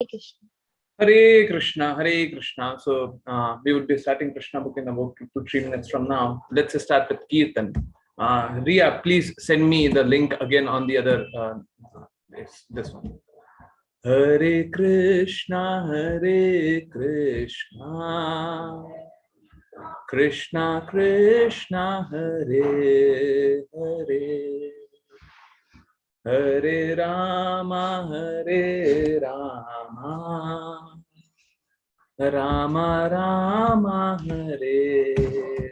Krishna. Hare Krishna, Hare Krishna. So we would be starting Krishna book in about 2 to 3 minutes from now. Let's start with Kirtan. Ria, please send me the link again on the other. This one. Hare Krishna, Hare Krishna, Krishna Krishna, Hare Hare, Hare Rama, Hare Rama, Rama Rama, Hare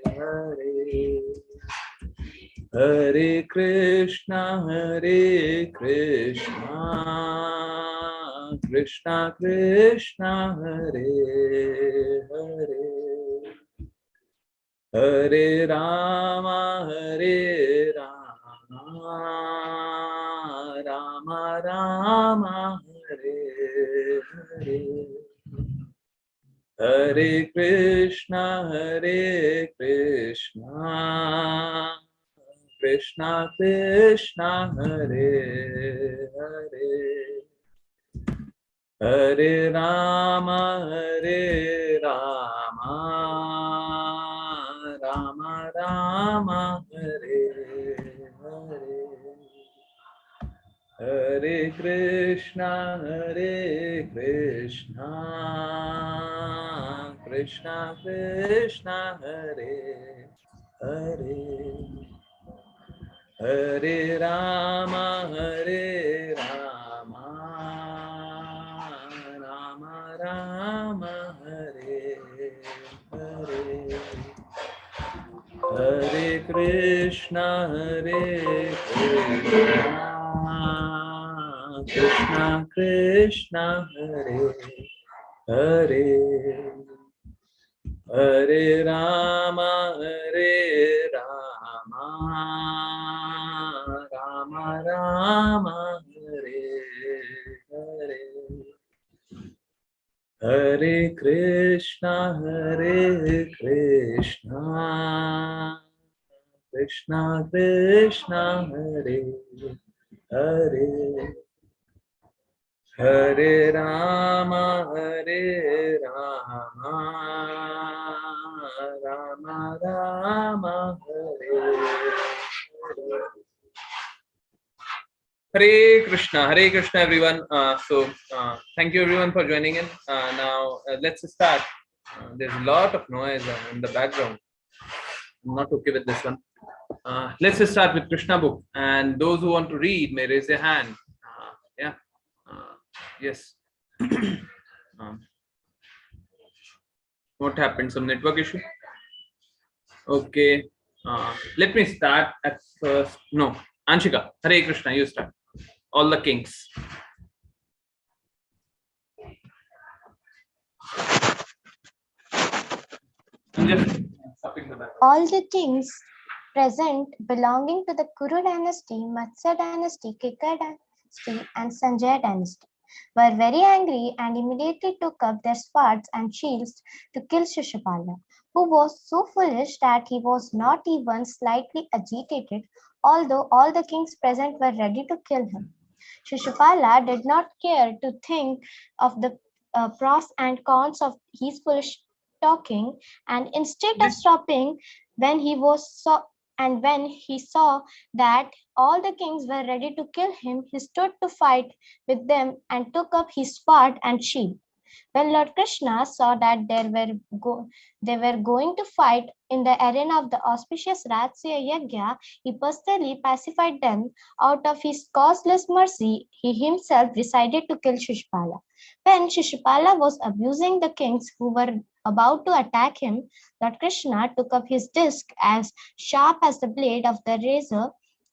Hare, Hare Krishna, Hare Krishna, Krishna Krishna, Hare Hare, Hare Rama, Hare Rama, Rama Rama, Hare Hare, Hare Krishna, Hare Krishna, Krishna Krishna, Hare Hare, Hare Rama, Hare Rama, Rama Rama, Hare Hare, Hare Krishna, Hare Krishna, Krishna Krishna, Hare Hare, Hare Rama, Hare Rama, Rama Rama, Hare Hare, Hare Krishna, Hare Krishna, Krishna Krishna, Hare Hare, Hare Rama, Hare Rama, Rama Rama, Hare Hare, Hare Krishna, Hare Krishna, Krishna Krishna, Hare Hare, Hare Rama, Hare Rama, Rama Rama, Hare Hare. Hare Krishna, everyone. Thank you everyone for joining in. Now let's start. There's a lot of noise in the background. I'm not okay with this one. Let's start with Krishna book, and those who want to read may raise their hand. Yes. What happened? Some network issue? Okay. Let me start at first. No, Anshika, Hare Krishna, you start. All the kings. All the kings present belonging to the Kuru dynasty, Matsya dynasty, Kika dynasty, and Sanjaya dynasty were very angry and immediately took up their swords and shields to kill Shishupala, who was so foolish that he was not even slightly agitated, although all the kings present were ready to kill him. Shishupala did not care to think of the pros and cons of his foolish talking, and instead of stopping when he saw that all the kings were ready to kill him, he stood to fight with them and took up his sword and shield. When Lord Krishna saw that they were going to fight in the arena of the auspicious Ratsya Yajna, he personally pacified them. Out of his causeless mercy, he himself decided to kill Shishupala. When Shishupala was abusing the kings who were about to attack him, Lord Krishna took up his disc as sharp as the blade of the razor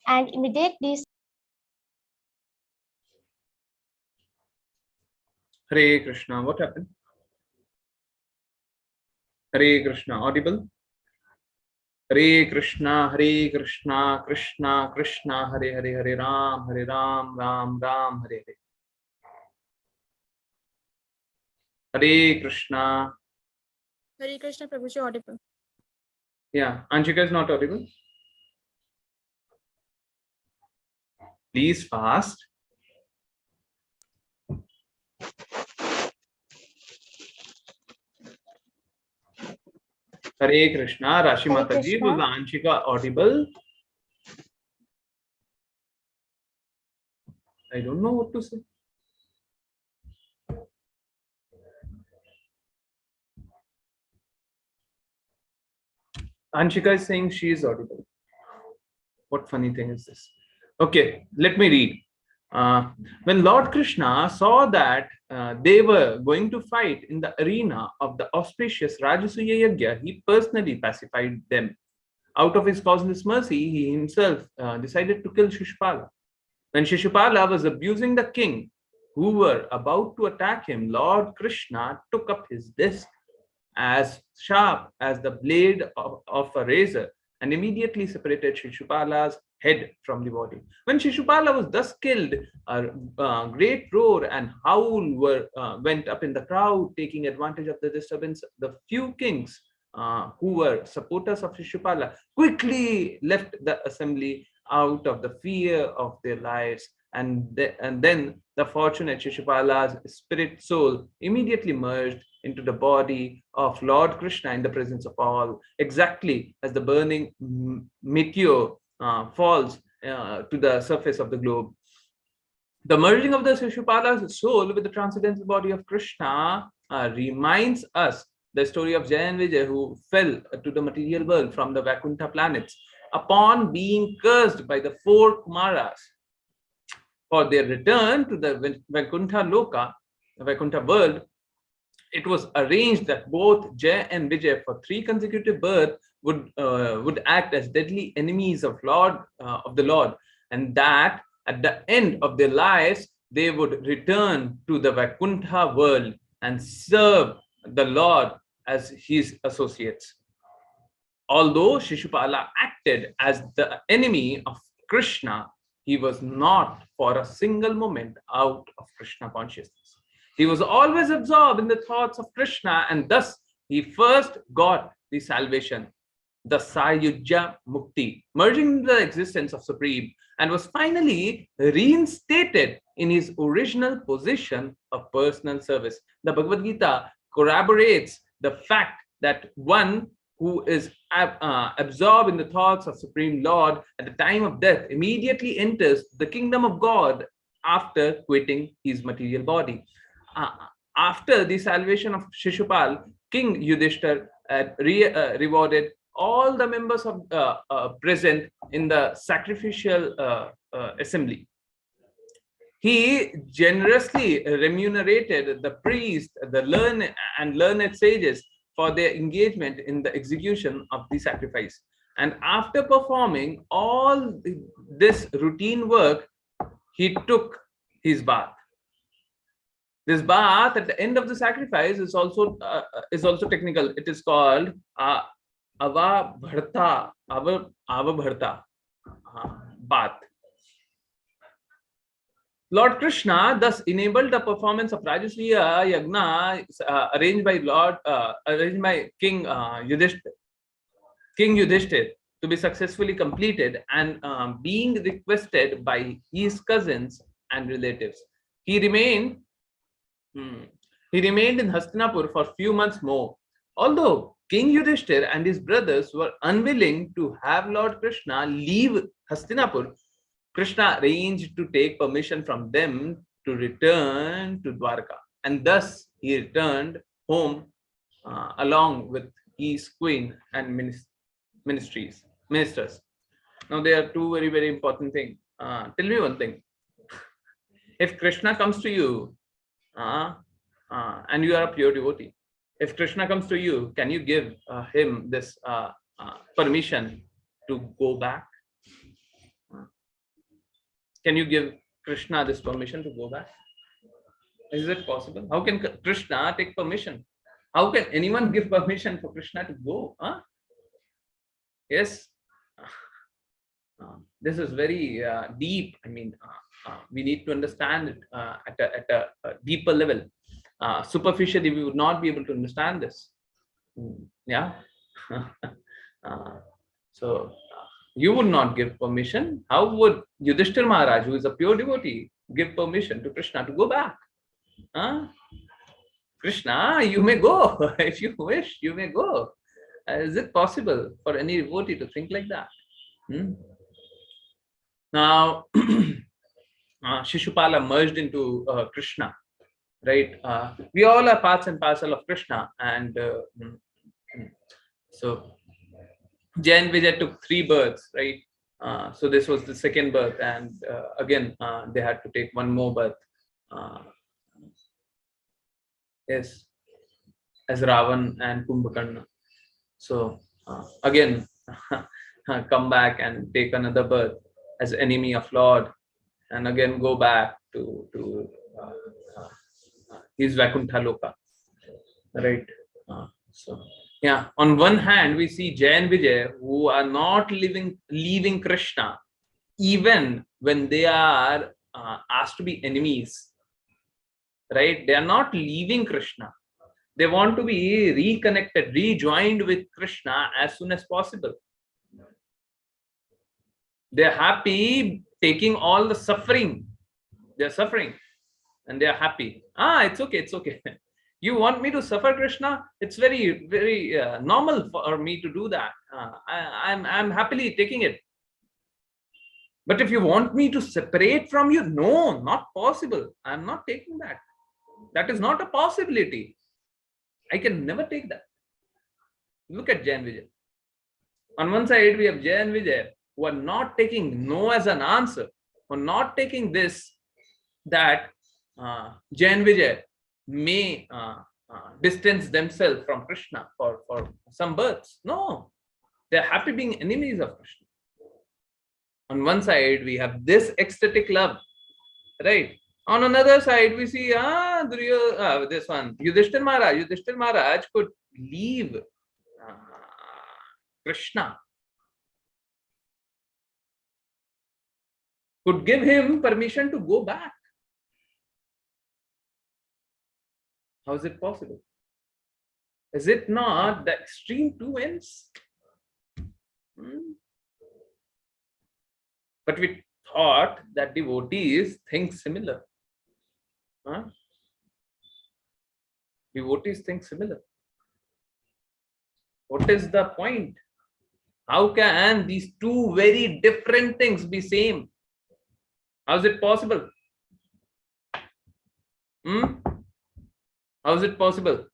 and immediately. Hare Krishna, what happened? Hare Krishna, audible? Hare Krishna, Krishna Krishna, Hare Hare, Hare Ram, Ram Ram, Hare Hare. Hare Krishna. Hare Krishna, Prabhuji, audible. Yeah, Anshika is not audible. Please fast. Hare Krishna. Rashi Hare Mataji, was Krishna. Anshika audible? I don't know what to say. Anshika is saying she is audible. What funny thing is this? Okay, let me read. When Lord Krishna saw that they were going to fight in the arena of the auspicious Rajasuya Yajna, he personally pacified them. Out of his causeless mercy, he himself decided to kill Shishupala. When Shishupala was abusing the king who were about to attack him, Lord Krishna took up his disc as sharp as the blade of a razor and immediately separated Shishupala's head from the body. When Shishupala was thus killed, a great roar and howl went up in the crowd, taking advantage of the disturbance. The few kings who were supporters of Shishupala quickly left the assembly out of the fear of their lives. And then the fortunate Shishupala's spirit soul immediately merged into the body of Lord Krishna in the presence of all, exactly as the burning meteor falls to the surface of the globe. The merging of the Shishupala's soul with the transcendental body of Krishna reminds us the story of Jay and Vijay, who fell to the material world from the Vaikuntha planets upon being cursed by the four Kumaras. For their return to the Vaikuntha Loka, the Vaikuntha world, it was arranged that both Jay and Vijay for 3 consecutive births would act as deadly enemies of the Lord, and that at the end of their lives they would return to the Vaikuntha world and serve the Lord as his associates. Although Shishupala acted as the enemy of Krishna, he was not for a single moment out of Krishna consciousness. He was always absorbed in the thoughts of Krishna, and thus he first got the salvation, the Sayujya Mukti, merging the existence of Supreme, and was finally reinstated in his original position of personal service. The Bhagavad Gita corroborates the fact that one who is absorbed in the thoughts of Supreme Lord at the time of death immediately enters the kingdom of God after quitting his material body. After the salvation of Shishupal, King Yudhisthira rewarded all the members of present in the sacrificial assembly. He generously remunerated the priests, the learned sages for their engagement in the execution of the sacrifice. And after performing all this routine work, he took his bath. This bath at the end of the sacrifice is also technical. It is called avabharta bath. Lord Krishna thus enabled the performance of Rajasuya Yagna arranged by King Yudhisthira to be successfully completed, and being requested by his cousins and relatives. He remained in Hastinapur for a few months more. Although King Yudhisthira and his brothers were unwilling to have Lord Krishna leave Hastinapur, Krishna arranged to take permission from them to return to Dwarka, and thus he returned home along with his queen and ministers. Now there are two very, very important things. Tell me one thing. If Krishna comes to you and you are a pure devotee, if Krishna comes to you, can you give him this permission to go back? Can you give Krishna this permission to go back? Is it possible? How can Krishna take permission? How can anyone give permission for Krishna to go? Yes. This is very deep. I mean, we need to understand it at a deeper level. Superficially, we would not be able to understand this. Yeah. So you would not give permission. How would Yudhisthira Maharaj, who is a pure devotee, give permission to Krishna to go back? Krishna, you may go. If you wish, you may go. Is it possible for any devotee to think like that? Now, Shishupala merged into Krishna, right? We all are parts and parcel of Krishna, and so Jay and Vijay took 3 births, right? So this was the second birth, and again they had to take one more birth. Yes, as Ravan and Kumbhakarna. So again, come back and take another birth as enemy of Lord, and again go back to his Vaikuntha Loka, right? So yeah, on one hand we see Jay and Vijay who are not leaving Krishna even when they are asked to be enemies, right? They are not leaving Krishna. They want to be reconnected, rejoined with Krishna as soon as possible. They're happy taking all the suffering. They're suffering and they're happy. It's okay, it's okay. You want me to suffer, Krishna? It's very, very normal for me to do that. I'm happily taking it. But if you want me to separate from you, no, not possible. I'm not taking that. That is not a possibility. I can never take that. Look at Jay and Vijay. On one side, we have Jay and Vijay who are not taking no as an answer, who are not taking this, that Jay and Vijay may distance themselves from Krishna for some births. No, they're happy being enemies of Krishna. On one side, we have this ecstatic love, right? On another side, we see this one, Yudhisthira Maharaj. Yudhisthira Maharaj could leave Krishna, could give him permission to go back. How is it possible? Is it not the extreme two ends? But we thought that devotees think similar. Devotees think similar. What is the point? How can these two very different things be same? How is it possible? How is it possible?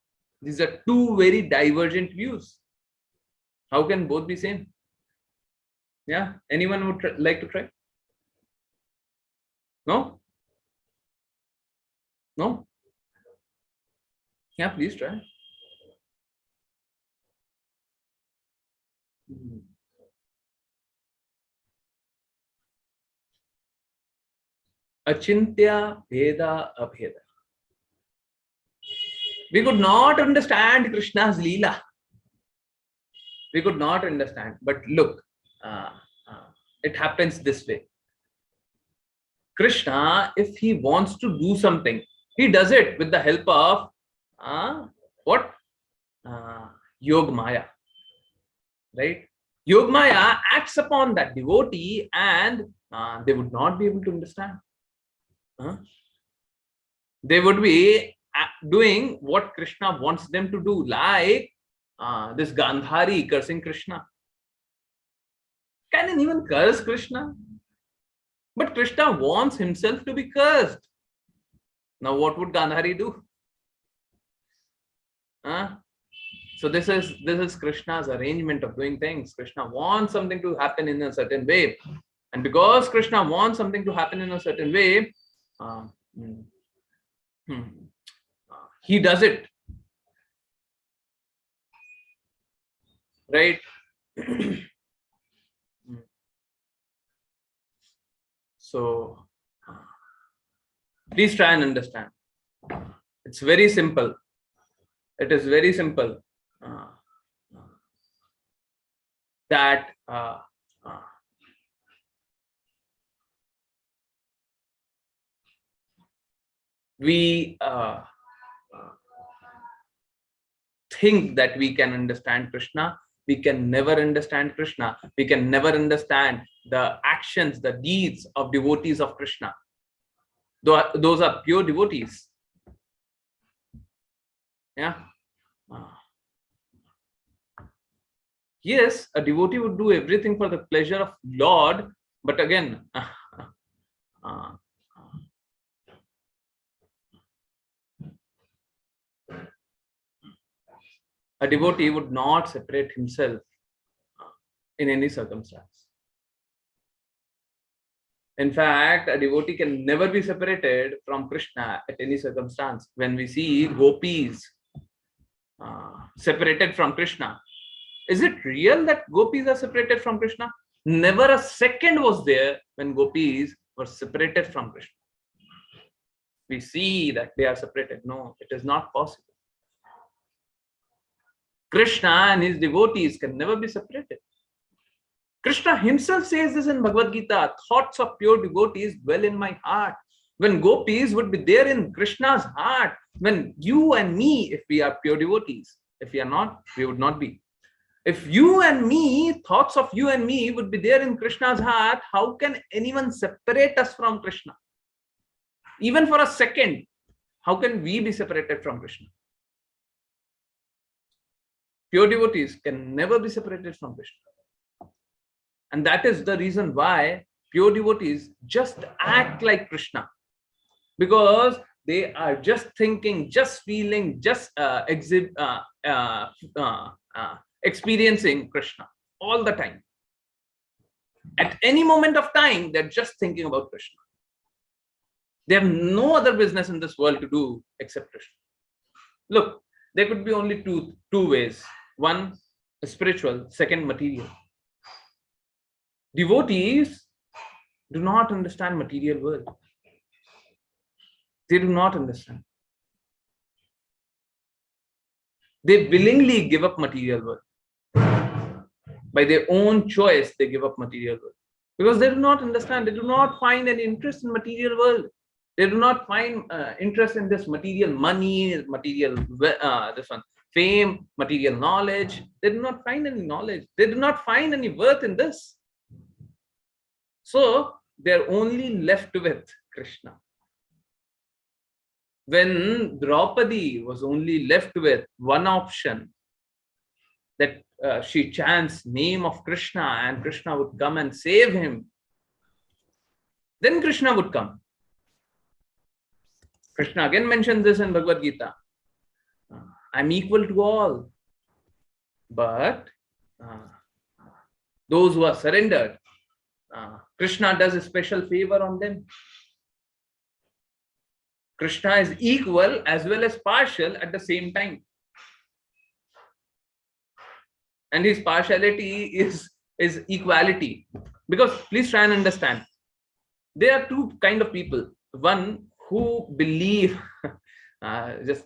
These are two very divergent views. How can both be same? Yeah, anyone would like to try? No? No? Yeah, please try. Achintya Bheda Abheda. We could not understand Krishna's Leela. We could not understand. But look, it happens this way. Krishna, if he wants to do something, he does it with the help of what? Yog Maya. Right? Yog Maya acts upon that devotee and they would not be able to understand. They would be doing what Krishna wants them to do, like this Gandhari cursing Krishna. Can anyone curse Krishna? But Krishna wants himself to be cursed. Now what would Gandhari do? So this is Krishna's arrangement of doing things. Krishna wants something to happen in a certain way. And because Krishna wants something to happen in a certain way, he does it. Right? So please try and understand. It's very simple. It is very simple. That we think that we can understand Krishna. We can never understand Krishna. We can never understand the actions, the deeds of devotees of Krishna. Those are pure devotees. Yeah. Yes, a devotee would do everything for the pleasure of Lord, but again, a devotee would not separate himself in any circumstance. In fact, a devotee can never be separated from Krishna at any circumstance. When we see gopis separated from Krishna, is it real that gopis are separated from Krishna? Never a second was there when gopis were separated from Krishna. We see that they are separated. No, it is not possible. Krishna and his devotees can never be separated. Krishna himself says this in Bhagavad Gita, thoughts of pure devotees dwell in my heart. When gopis would be there in Krishna's heart, when you and me, if we are pure devotees, if we are not, we would not be. If you and me, thoughts of you and me would be there in Krishna's heart, how can anyone separate us from Krishna? Even for a second, how can we be separated from Krishna? Pure devotees can never be separated from Krishna. And that is the reason why pure devotees just act like Krishna. Because they are just thinking, just feeling, just experiencing Krishna all the time. At any moment of time, they're just thinking about Krishna. They have no other business in this world to do except Krishna. Look, there could be only two ways. One, spiritual, second, material. Devotees do not understand material world. They do not understand. They willingly give up material world. By their own choice, they give up material world. Because they do not understand. They do not find any interest in material world. They do not find interest in this material money, material fame, material knowledge. They do not find any knowledge. They do not find any worth in this. So they're only left with Krishna. When Draupadi was only left with one option, that she chants name of Krishna and Krishna would come and save him, then Krishna would come. Krishna again mentions this in Bhagavad Gita. I'm equal to all, but those who are surrendered, Krishna does a special favor on them. Krishna is equal as well as partial at the same time. And his partiality is equality. Because please try and understand, there are two kind of people. One who believe,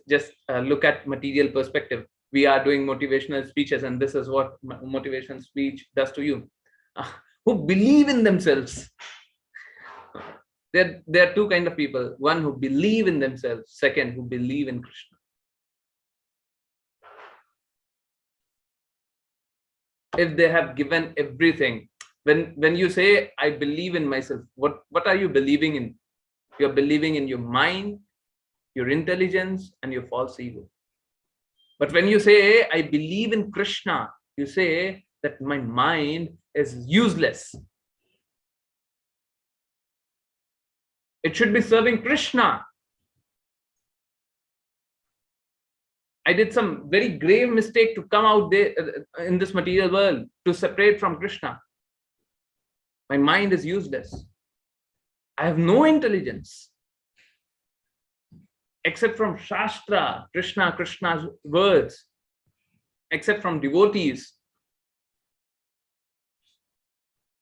just look at material perspective. We are doing motivational speeches, and this is what motivational speech does to you. Who believe in themselves. There are two kind of people. One who believe in themselves. Second, who believe in Krishna. If they have given everything, when you say, I believe in myself, what are you believing in? You're believing in your mind, your intelligence, and your false ego. But when you say, I believe in Krishna, you say that my mind is useless. It should be serving Krishna. I did some very grave mistake to come out there in this material world to separate from Krishna. My mind is useless. I have no intelligence except from Shastra, Krishna's words, except from devotees.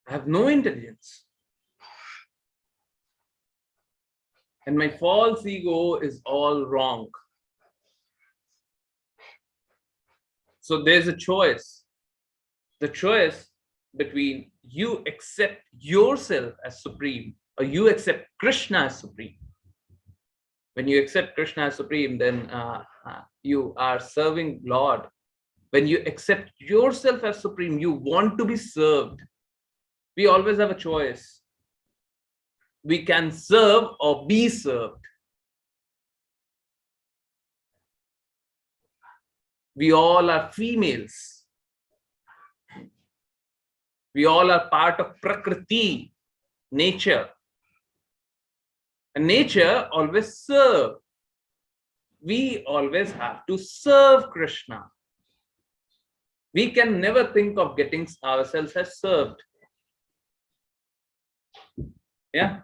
I have no intelligence. And my false ego is all wrong. So there's a choice. The choice between you accept yourself as supreme or you accept Krishna as supreme. When you accept Krishna as supreme, then you are serving Lord. When you accept yourself as supreme, you want to be served. We always have a choice. We can serve or be served. We all are females. We all are part of Prakriti, nature. And nature always serve. We always have to serve Krishna. We can never think of getting ourselves as served. Yeah.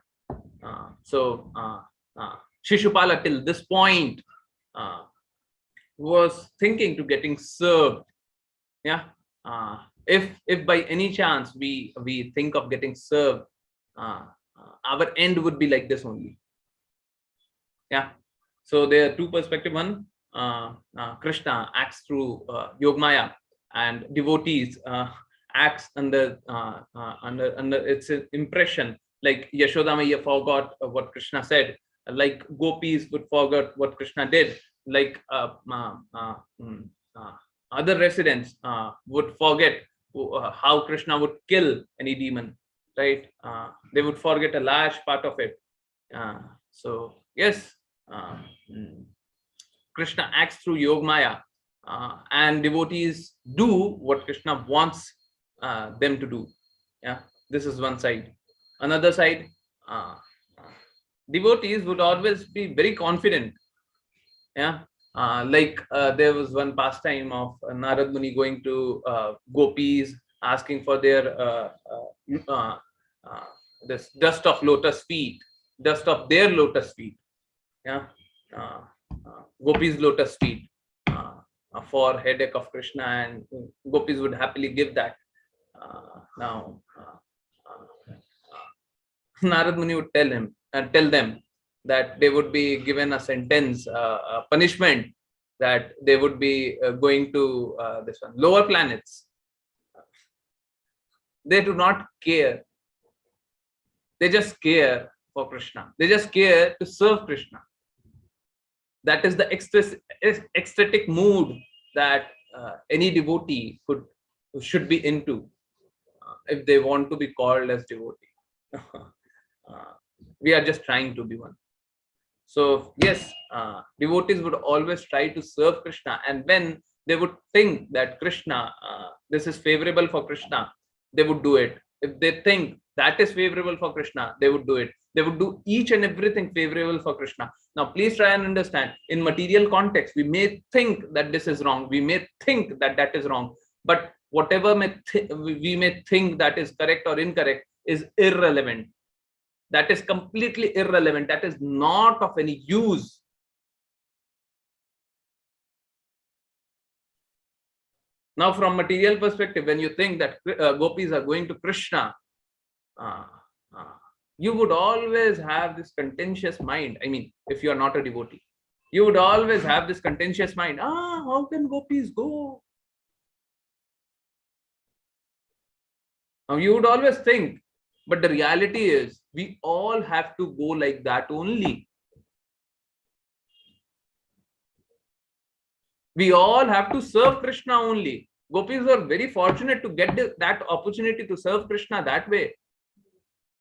Shishupala till this point was thinking to getting served. Yeah. If by any chance we think of getting served, our end would be like this only. Yeah. So there are two perspectives. One, Krishna acts through Yogmaya, and devotees acts under its impression. Like Yashoda Maiya forgot what Krishna said. Like gopis would forget what Krishna did. Like other residents would forget how Krishna would kill any demon. Right? They would forget a large part of it. So yes, Krishna acts through Yogmaya, and devotees do what Krishna wants them to do. Yeah, this is one side. Another side, devotees would always be very confident. Yeah, there was one pastime of Narad Muni going to gopis, asking for their this dust of lotus feet, dust of their lotus feet. Yeah, gopis lotus feet for headache of Krishna, and gopis would happily give that. Now Narad Muni would tell them that they would be given a sentence, a punishment, that they would be going to this one lower planets. They do not care. They just care for Krishna. They just care to serve Krishna. That is the ecstatic mood that any devotee should be into if they want to be called as devotee. We are just trying to be one. So yes, devotees would always try to serve Krishna, and when they would think that Krishna, this is favorable for Krishna, they would do it. If they think that is favorable for Krishna, they would do it. They would do each and everything favorable for Krishna. Now, please try and understand, in material context, we may think that this is wrong. We may think that that is wrong. But whatever we may think that is correct or incorrect is irrelevant. That is completely irrelevant. That is not of any use. Now, from material perspective, when you think that gopis are going to Krishna, you would always have this contentious mind. I mean, if you are not a devotee, you would always have this contentious mind. How can gopis go? Now, you would always think, but the reality is, we all have to go like that only. We all have to serve Krishna only. Gopis were very fortunate to get that opportunity to serve Krishna that way.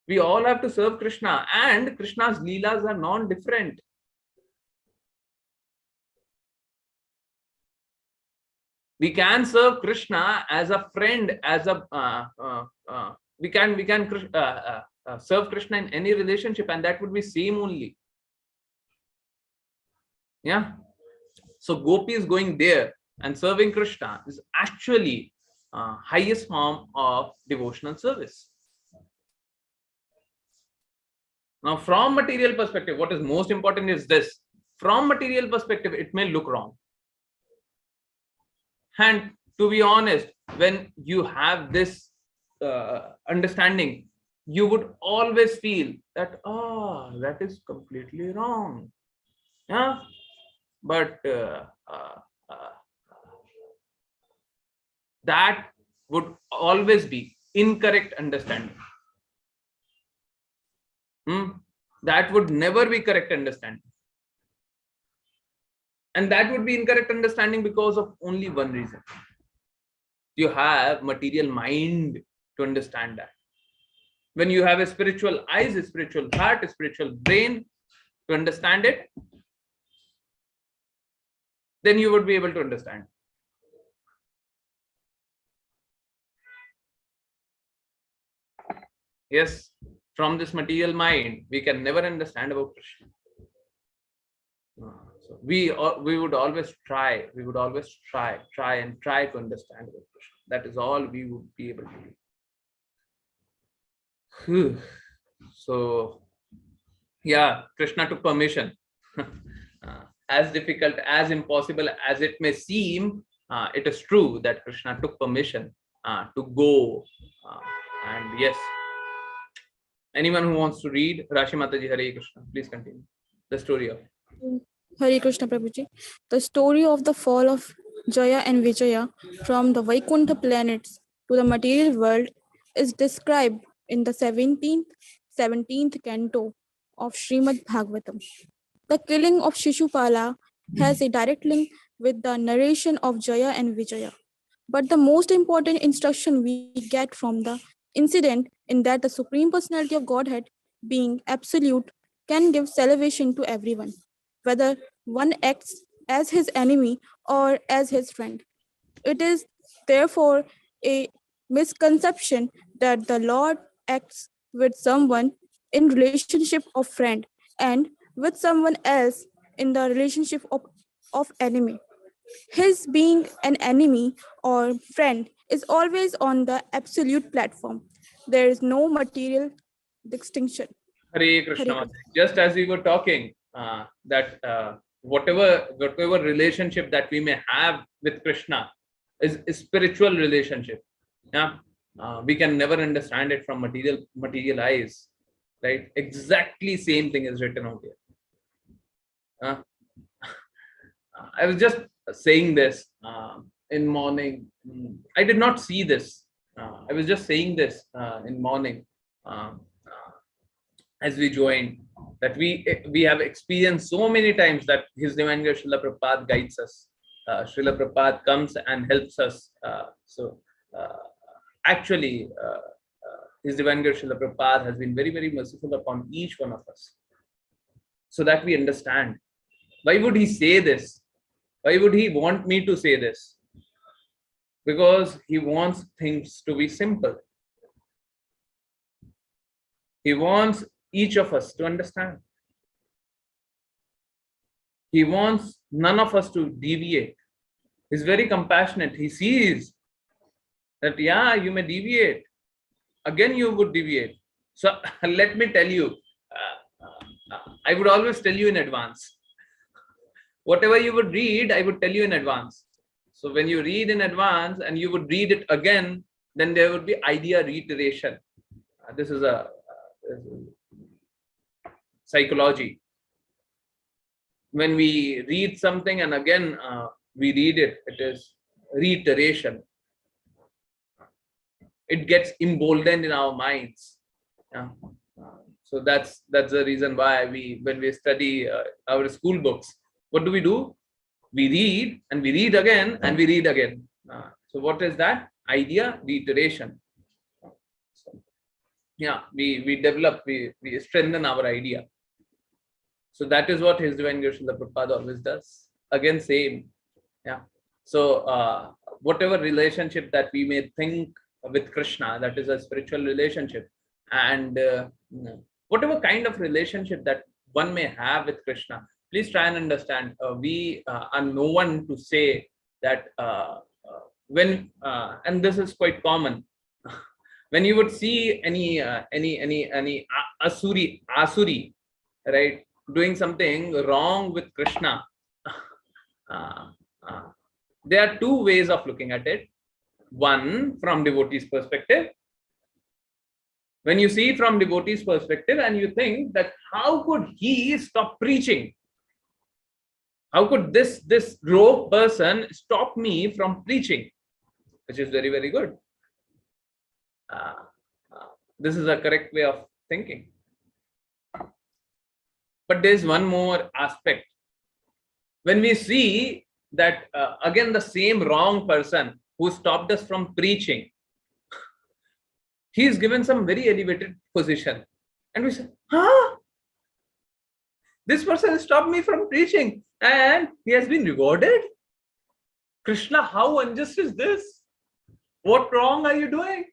We all have to serve Krishna, and Krishna's leelas are non-different. We can serve Krishna as a friend, as a we can serve Krishna in any relationship, and that would be same only. Yeah. So gopis going there and serving Krishna is actually highest form of devotional service. Now, from material perspective, what is most important is this. From material perspective, it may look wrong. And to be honest, when you have this understanding, you would always feel that, that is completely wrong. Yeah. But that would always be incorrect understanding. That would never be correct understanding. And that would be incorrect understanding because of only one reason. You have material mind to understand that. When you have a spiritual eyes, a spiritual heart, a spiritual brain to understand it, then you would be able to understand. Yes, from this material mind, we can never understand about Krishna. So we would always try. We would always try to understand about Krishna. That is all we would be able to do. So yeah, Krishna took permission. As difficult, as impossible as it may seem, it is true that Krishna took permission to go. And yes, anyone who wants to read, Rashi Mataji, Hare Krishna, please continue the story of. Hare Krishna Prabhuji. The story of the fall of Jaya and Vijaya from the Vaikuntha planets to the material world is described in the 17th canto of Srimad Bhagavatam. The killing of Shishupala has a direct link with the narration of Jaya and Vijaya. But the most important instruction we get from the incident in that the Supreme Personality of Godhead, being absolute, can give salvation to everyone, whether one acts as his enemy or as his friend. It is therefore a misconception that the Lord acts with someone in relationship of friend and with someone else in the relationship of enemy. His being an enemy or friend is always on the absolute platform. There is no material distinction. Hare Hare Krishna. Krishna. Just as we were talking, that whatever relationship that we may have with Krishna is a spiritual relationship. Yeah, we can never understand it from material eyes, right? Exactly same thing is written out here. I was just saying this in morning. I did not see this. I was just saying this in morning as we joined, that we have experienced so many times that His Divine Grace Srila Prabhupada guides us. Srila Prabhupada comes and helps us. Actually, His Divine Grace Srila Prabhupada has been very, very merciful upon each one of us, so that we understand. Why would he say this? Why would he want me to say this? Because he wants things to be simple. He wants each of us to understand. He wants none of us to deviate. He's very compassionate. He sees that, yeah, you may deviate. Again, you would deviate. So let me tell you, I would always tell you in advance. Whatever you would read, I would tell you in advance. So when you read in advance and you would read it again, then there would be idea reiteration. This is a psychology. When we read something and again we read it, it is reiteration. It gets emboldened in our minds. Yeah. So that's the reason why when we study our school books, what do? We read and we read again and we read again. So what is that? Idea reiteration. So, yeah, we develop, we strengthen our idea. So that is what His Divine Grace Srila Prabhupada always does. Again, same. Yeah. So whatever relationship that we may think with Krishna, that is a spiritual relationship, and whatever kind of relationship that one may have with Krishna, please try and understand. We are no one to say that when and this is quite common. When you would see any asuri, right, doing something wrong with Krishna, there are two ways of looking at it. One, from devotee's perspective. When you see from devotee's perspective and you think that how could he stop preaching? How could this rogue person stop me from preaching? Which is very, very good. This is a correct way of thinking. But there's one more aspect. When we see that again the same wrong person who stopped us from preaching, he is given some very elevated position, and we say, huh? This person stopped me from preaching and he has been rewarded? Krishna, how unjust is this? What wrong are you doing?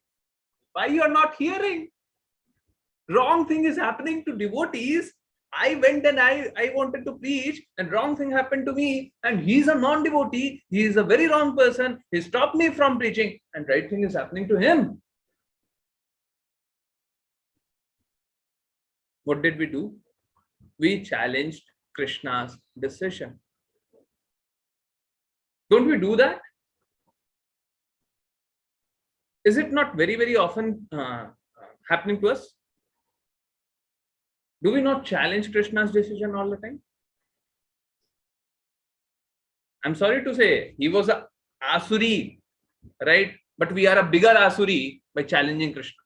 Why you are not hearing? Wrong thing is happening to devotees. I went and I wanted to preach, and wrong thing happened to me. And he's a non-devotee. He is a very wrong person. He stopped me from preaching, and right thing is happening to him. What did we do? We challenged Krishna's decision. Don't we do that? Is it not very, very often happening to us? Do we not challenge Krishna's decision all the time? I'm sorry to say, he was a Asuri, right? But we are a bigger Asuri by challenging Krishna.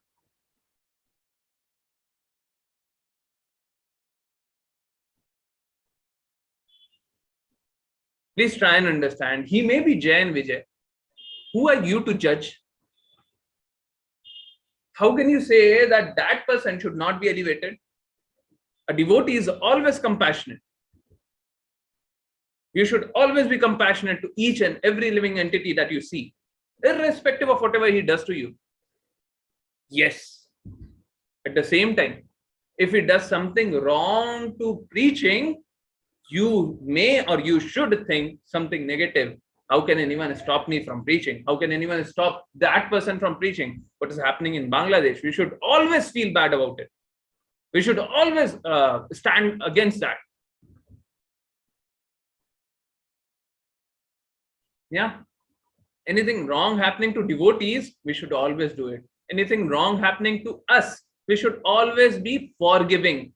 Please try and understand. He may be Jay and Vijay. Who are you to judge? How can you say that that person should not be elevated? A devotee is always compassionate. You should always be compassionate to each and every living entity that you see, irrespective of whatever he does to you. Yes. At the same time, if he does something wrong to preaching, you may or you should think something negative. How can anyone stop me from preaching? How can anyone stop that person from preaching? What is happening in Bangladesh? We should always feel bad about it. We should always stand against that. Yeah. Anything wrong happening to devotees, we should always do it. Anything wrong happening to us, we should always be forgiving.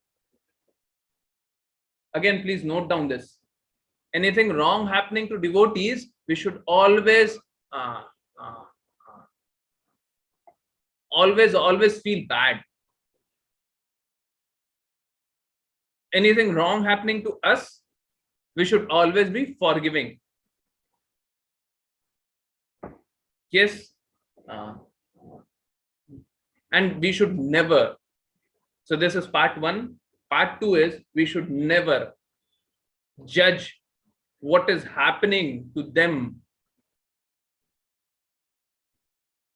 Again, please note down this. Anything wrong happening to devotees, we should always feel bad. Anything wrong happening to us, we should always be forgiving. Yes. And we should never. So this is part one. Part two is we should never judge what is happening to them.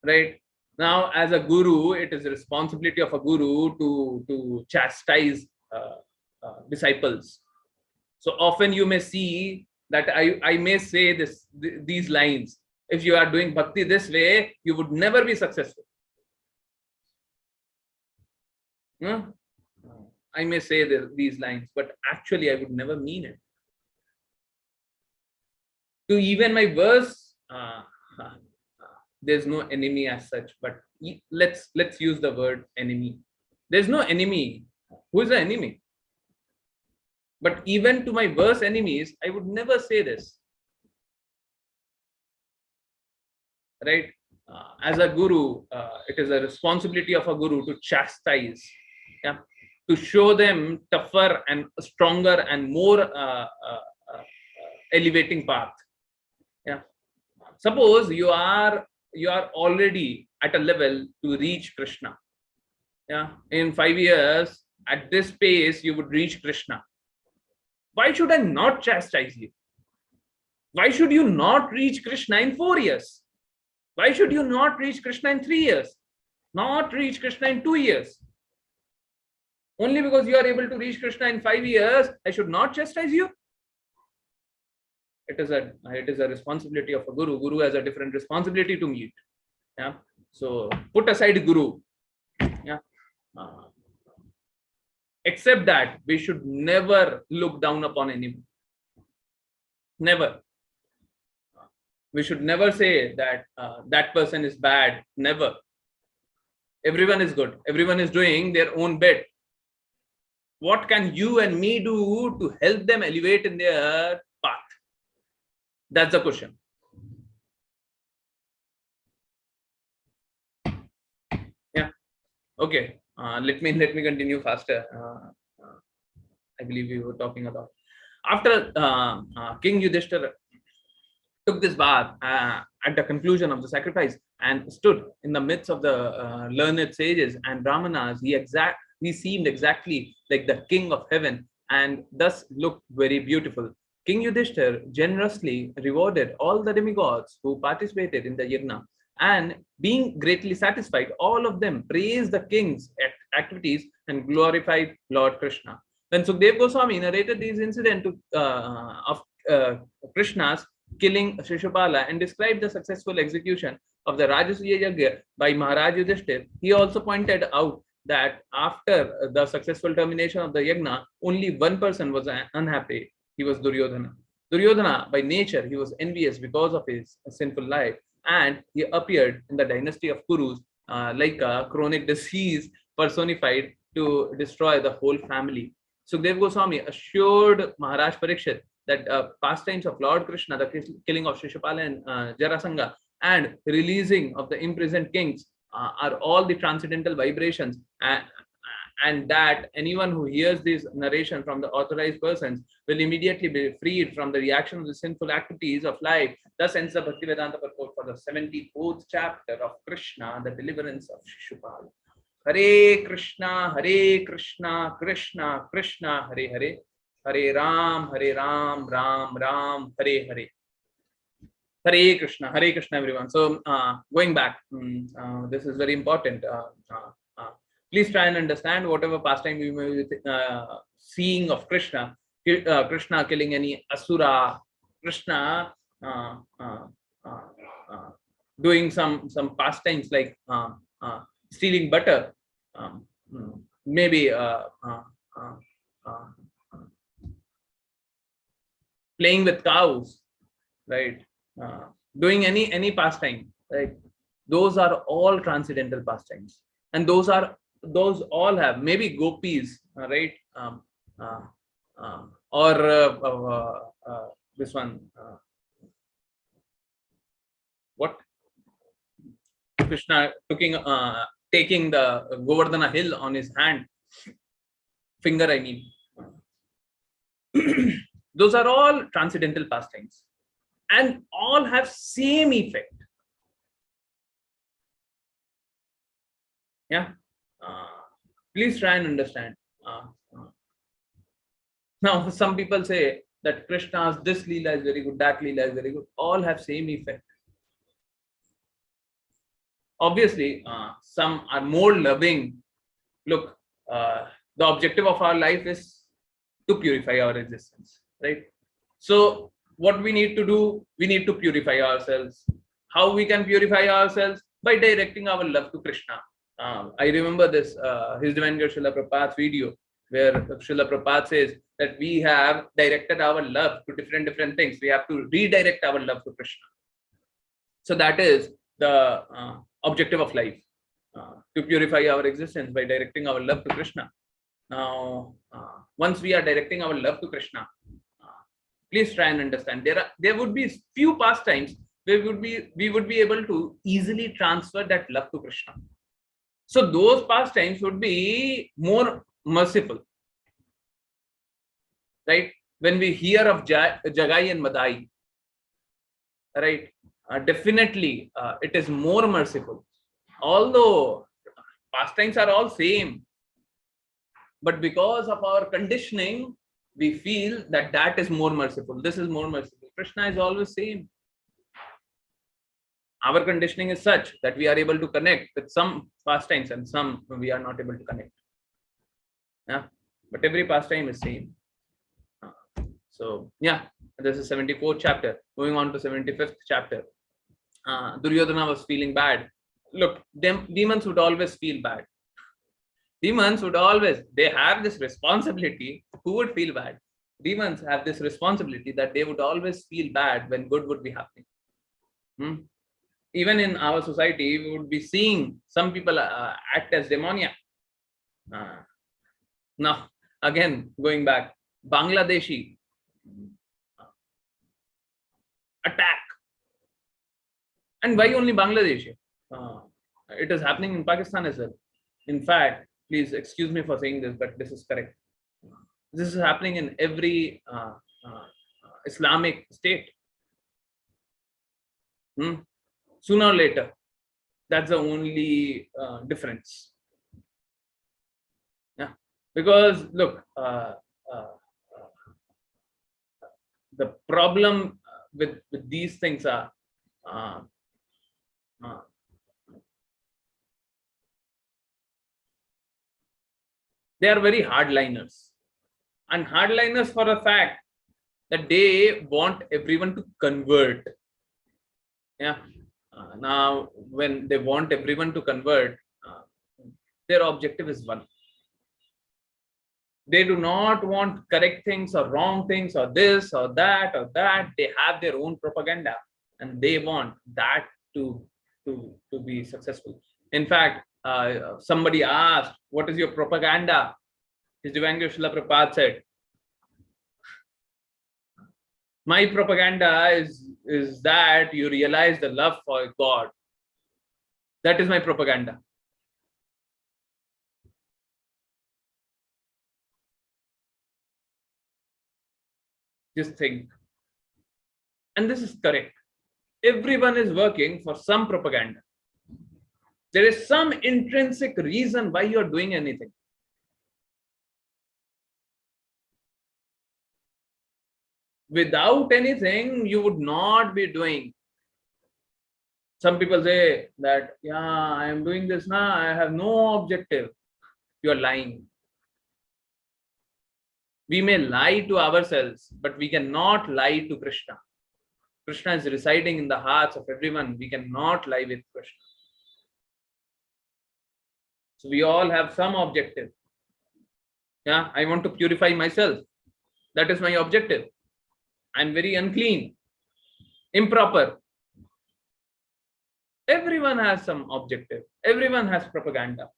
Right? Now, as a guru, it is the responsibility of a guru to chastise disciples. So often you may see that I may say these lines. If you are doing bhakti this way, you would never be successful. I may say these lines, but actually I would never mean it. To even my verse, there's no enemy as such, but let's use the word enemy. There's no enemy. Who is the enemy? But even to my verse enemies, I would never say this. Right? As a guru, it is a responsibility of a guru to chastise, yeah, to show them tougher and stronger and more elevating path. Yeah. Suppose you are already at a level to reach Krishna. Yeah. In 5 years, at this pace, you would reach Krishna. Why should I not chastise you? Why should you not reach Krishna in 4 years? Why should you not reach Krishna in 3 years? Not reach Krishna in 2 years? Only because you are able to reach Krishna in 5 years, I should not chastise you? It is a responsibility of a guru. Guru has a different responsibility to meet. Yeah. So put aside guru. Yeah. Except that we should never look down upon anyone. Never. We should never say that that person is bad. Never. Everyone is good. Everyone is doing their own bit. What can you and me do to help them elevate in their path? That's the question. Yeah. Okay. Let me continue faster. I believe we were talking about after King Yudhisthira took this bath at the conclusion of the sacrifice and stood in the midst of the learned sages and brahmanas. He seemed exactly like the king of heaven and thus looked very beautiful. King Yudhisthira generously rewarded all the demigods who participated in the yajna, and being greatly satisfied, all of them praised the kings activities and glorified Lord Krishna. When Sukdev Goswami narrated these incidents of Krishna's killing Shishupala and described the successful execution of the Rajasuya Yajna by Maharaj Yudhisthira, he also pointed out that after the successful termination of the Yajna, only one person was unhappy. He was Duryodhana. Duryodhana, by nature, he was envious because of his sinful life, and he appeared in the dynasty of Kurus like a chronic disease personified to destroy the whole family. Sukdev Goswami assured Maharaj Parikshit that pastimes of Lord Krishna, the killing of Shishupala and Jarasanga, and releasing of the imprisoned kings are all the transcendental vibrations, and that anyone who hears this narration from the authorized persons will immediately be freed from the reaction of the sinful activities of life. Thus ends the Bhaktivedanta purport for the 74th chapter of Krishna, the deliverance of Shishupala. Hare Krishna, Krishna Krishna, Hare Hare, Hare Ram, Ram Ram, Hare Hare. Hare Krishna, everyone. So going back, this is very important. Please try and understand whatever pastime you may be seeing of Krishna. Krishna killing any asura, Krishna doing some pastimes like stealing butter, maybe playing with cows, right? Doing any pastime, right? Those are all transcendental pastimes, and those all have maybe gopis, right? Or this one, what? Krishna taking the Govardhana hill on his finger, I mean. Those are all transcendental pastimes, and all have same effect. Yeah. Please try and understand. Now, some people say that Krishna's this Leela is very good, that Leela is very good. All have same effect. Obviously, some are more loving. Look, the objective of our life is to purify our existence, right? So what we need to do, we need to purify ourselves. How we can purify ourselves? By directing our love to Krishna. I remember this, His Divine Grace Srila Prabhupada's video, where Srila Prabhupada says that we have directed our love to different things. We have to redirect our love to Krishna. So that is the objective of life, to purify our existence by directing our love to Krishna. Now, once we are directing our love to Krishna, please try and understand. There would be few pastimes where we would be able to easily transfer that love to Krishna. So those pastimes would be more merciful, right? When we hear of Jagai and Madai, right? Definitely, it is more merciful. Although pastimes are all same, but because of our conditioning, we feel that is more merciful. This is more merciful. Krishna is always same. Our conditioning is such that we are able to connect with some pastimes and some we are not able to connect. Yeah, but every pastime is same. So yeah, this is 74th chapter. Moving on to 75th chapter. Duryodhana was feeling bad. Look, demons would always feel bad. Demons would always, they have this responsibility. Who would feel bad? Demons have this responsibility that they would always feel bad when good would be happening. Even in our society, we would be seeing some people act as Demonia. Now, again, going back, Bangladeshi attack. And why only Bangladesh? It is happening in Pakistan as well. In fact, please excuse me for saying this, but this is correct. This is happening in every Islamic state. Sooner or later, that's the only difference. Yeah, because look, the problem with these things are They are very hardliners, and hardliners for a fact that they want everyone to convert. Yeah. Now, when they want everyone to convert, their objective is one. They do not want correct things or wrong things or this or that or that. They have their own propaganda, and they want that to be successful. In fact, somebody asked, "What is your propaganda?" His Divine Guru Srila Prabhupada said, "My propaganda is that you realize the love for God. That is my propaganda." Just think. And this is correct. Everyone is working for some propaganda. There is some intrinsic reason why you are doing anything. Without anything, you would not be doing. Some people say that, yeah, I am doing this now, I have no objective. You are lying. We may lie to ourselves, but we cannot lie to Krishna. Krishna is residing in the hearts of everyone. We cannot lie with Krishna. So we all have some objective. Yeah, I want to purify myself. That is my objective. I'm very unclean, improper. Everyone has some objective. Everyone has propaganda.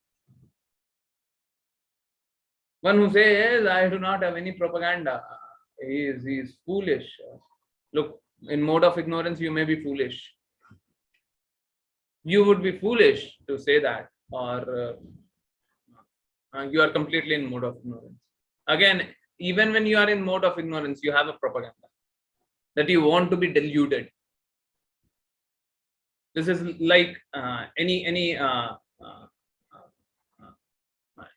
One who says, I do not have any propaganda, he is foolish. Look, in mode of ignorance, you may be foolish. You would be foolish to say that, or you are completely in mode of ignorance. Again, even when you are in mode of ignorance, you have a propaganda that you want to be deluded. This is like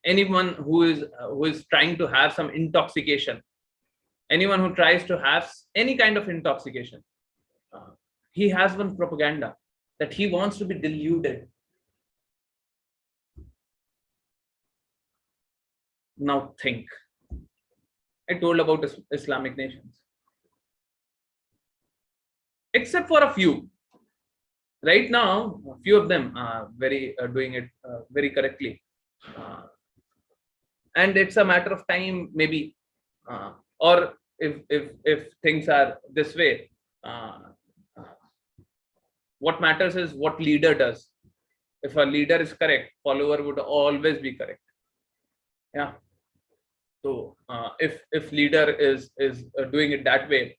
anyone who is trying to have some intoxication. Anyone who tries to have any kind of intoxication, he has one propaganda that he wants to be deluded. Now think. I told about Islamic nations. Except for a few. Right now, a few of them are doing it very correctly. And it's a matter of time, maybe. Or if things are this way, what matters is what leader does. If a leader is correct, follower would always be correct. Yeah. So if leader is doing it that way,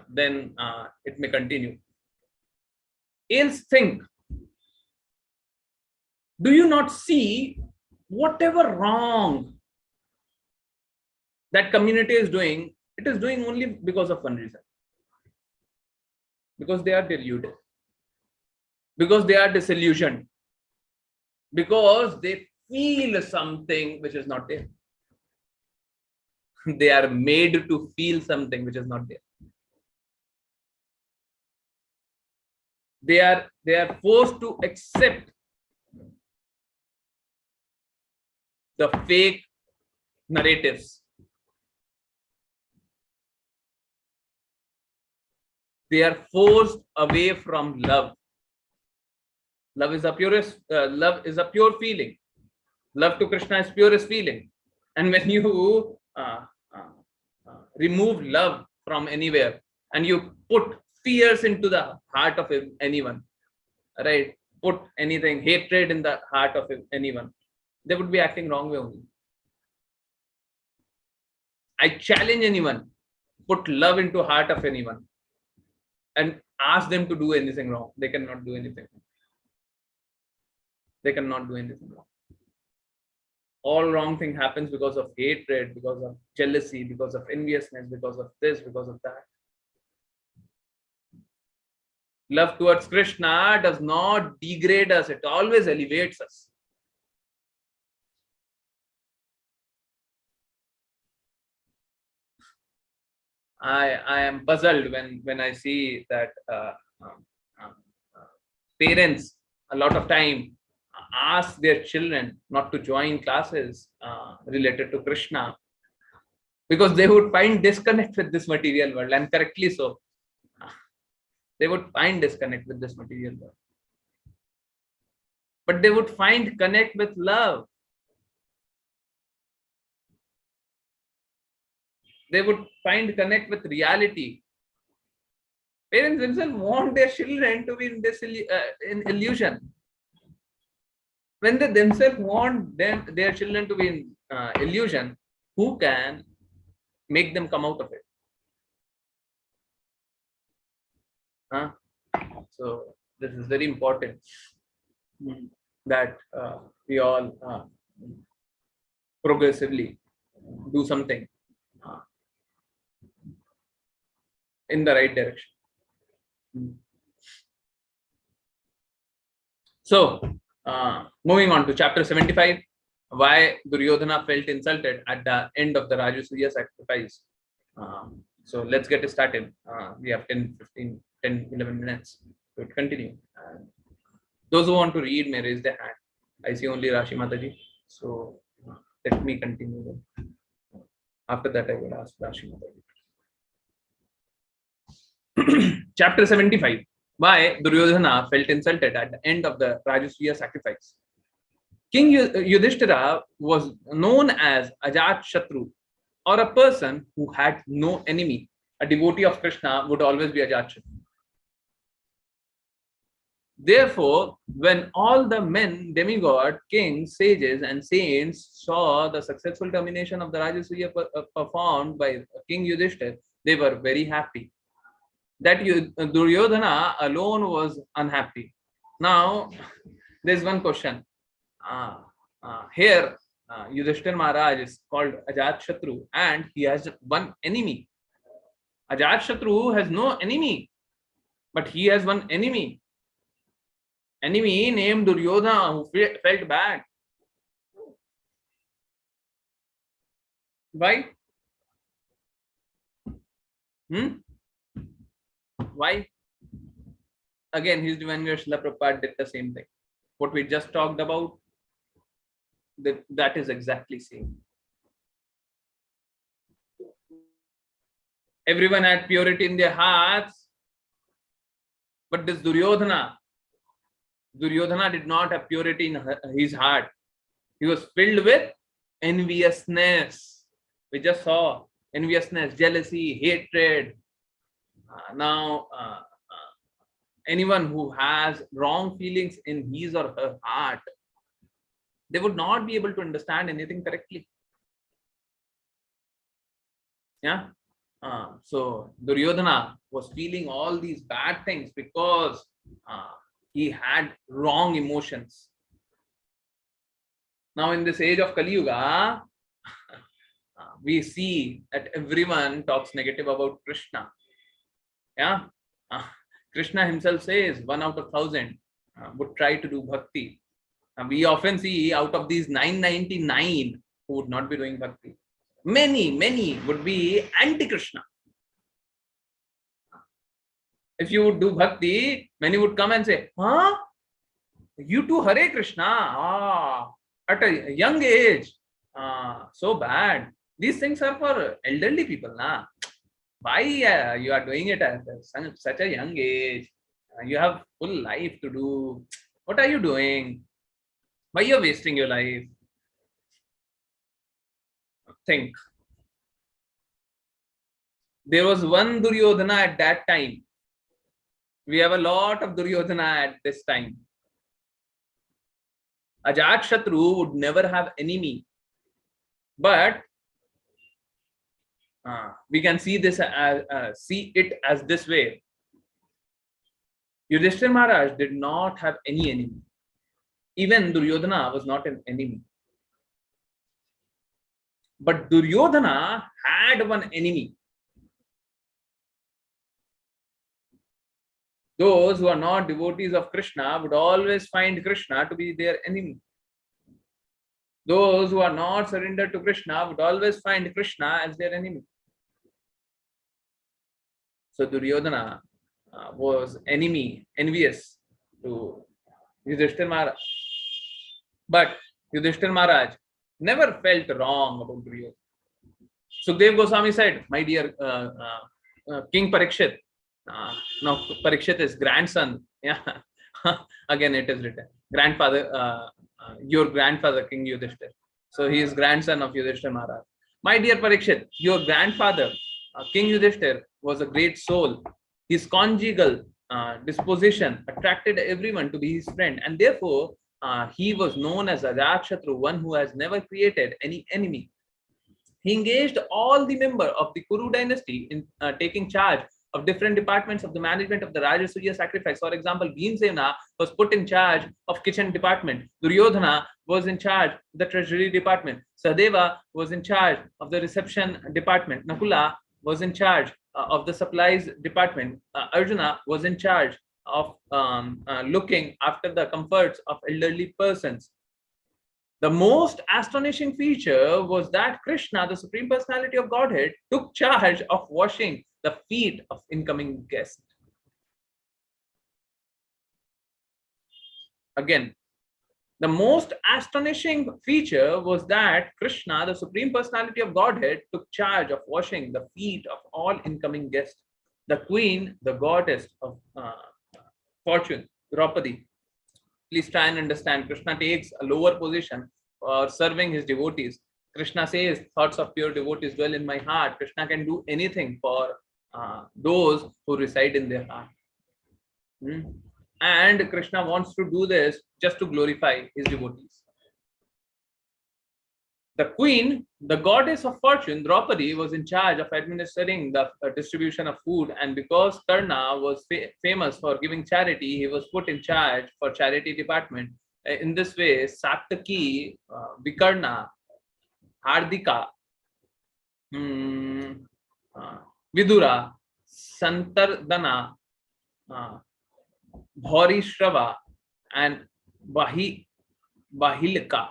then it may continue. Else think. Do you not see whatever wrong that community is doing? It is doing only because of one reason. Because they are deluded. Because they are disillusioned. Because they feel something which is not there. They are made to feel something which is not there. They are forced to accept the fake narratives. They are forced away from love. Love is a purest. Love is a pure feeling. Love to Krishna is purest feeling. And when you remove love from anywhere and you put fears into the heart of anyone, right? Put anything, hatred in the heart of anyone, they would be acting wrong way only. I challenge anyone, put love into heart of anyone and ask them to do anything wrong. They cannot do anything. They cannot do anything wrong. All wrong thing happens because of hatred, because of jealousy, because of enviousness, because of this, because of that. Love towards Krishna does not degrade us. It always elevates us. I am puzzled when I see that parents a lot of time ask their children not to join classes related to Krishna, because they would find disconnect with this material world, and correctly so. They would find disconnect with this material world, but they would find connect with love. They would find connect with reality. Parents themselves want their children to be in this in illusion. When they themselves want their children to be in illusion, who can make them come out of it? Huh? So this is very important, that we all progressively do something in the right direction. So moving on to chapter 75, why Duryodhana felt insulted at the end of the Rajasuya sacrifice. So let's get started. We have 10, 15, 10, 11 minutes to continue. Those who want to read may raise their hand. I see only Rashi Mataji. So let me continue. After that, I will ask Rashi Mataji. Chapter 75. Why Duryodhana felt insulted at the end of the Rajasuya sacrifice. King Yudhisthira was known as Ajat Shatru, or a person who had no enemy. A devotee of Krishna would always be Ajat Shatru. Therefore, when all the men, demigod, kings, sages, and saints saw the successful termination of the Rajasuya performed by King Yudhishthira, they were very happy. That Duryodhana alone was unhappy. Now, there's one question. Here, Yudhishthira Maharaj is called Ajat Shatru, and he has one enemy. Ajat Shatru has no enemy, but he has one enemy. Enemy named Duryodhana, who felt bad. Why? Why? Again, His Divine Grace Srila Prabhupada did the same thing. What we just talked about, that is exactly same. Everyone had purity in their hearts, but this Duryodhana did not have purity in his heart. He was filled with enviousness. We just saw enviousness, jealousy, hatred. Now, anyone who has wrong feelings in his or her heart, they would not be able to understand anything correctly. Yeah. So Duryodhana was feeling all these bad things because he had wrong emotions. Now, in this age of Kali Yuga, we see that everyone talks negative about Krishna. Yeah. Krishna himself says 1 out of 1,000 would try to do bhakti. We often see out of these 999 who would not be doing bhakti, many would be anti-Krishna. If you would do bhakti, many would come and say, huh? You too Hare Krishna? At a young age? So bad. These things are for elderly people. Nah? Why you are doing it at such a young age? You have full life to do. What are you doing? Why you are wasting your life? Think. There was one Duryodhana at that time. We have a lot of Duryodhana at this time. Ajat Shatru would never have enemy. But we can see this see it as this way. Yudhisthira Maharaj did not have any enemy. Even Duryodhana was not an enemy. But Duryodhana had one enemy. Those who are not devotees of Krishna would always find Krishna to be their enemy. Those who are not surrendered to Krishna would always find Krishna as their enemy. So Duryodhana was envious to Yudhishthira Maharaj. But Yudhishthira Maharaj never felt wrong about Duryodhana. Sukhdev Goswami said, my dear King Parikshit, now Parikshit is grandson. Yeah, again it is written, grandfather, your grandfather King Yudhishthira. So he is grandson of Yudhishthira Maharaj. My dear Parikshit, your grandfather King Yudhishthira was a great soul. His conjugal disposition attracted everyone to be his friend, and therefore he was known as Ajatshatru, one who has never created any enemy. He engaged all the members of the Kuru dynasty in taking charge of different departments of the management of the Rajasuya sacrifice. For example, Bhimsena was put in charge of kitchen department. Duryodhana was in charge of the treasury department. Sahadeva was in charge of the reception department. Nakula was in charge of the supplies department. Arjuna was in charge of looking after the comforts of elderly persons. The most astonishing feature was that Krishna, the Supreme Personality of Godhead, took charge of washing the feet of incoming guests. Again, the most astonishing feature was that Krishna, the Supreme Personality of Godhead, took charge of washing the feet of all incoming guests. The queen, the goddess of fortune, Draupadi. Please try and understand. Krishna takes a lower position for serving his devotees. Krishna says, thoughts of pure devotees dwell in my heart. Krishna can do anything for those who reside in their heart. And Krishna wants to do this just to glorify his devotees. The queen, the goddess of fortune, Draupadi, was in charge of administering the distribution of food, and because Karna was famous for giving charity, he was put in charge for charity department. In this way, Satyaki, Vikarna, Hardika, Vidura, Santardana, Bhaurishrava, and Bahilika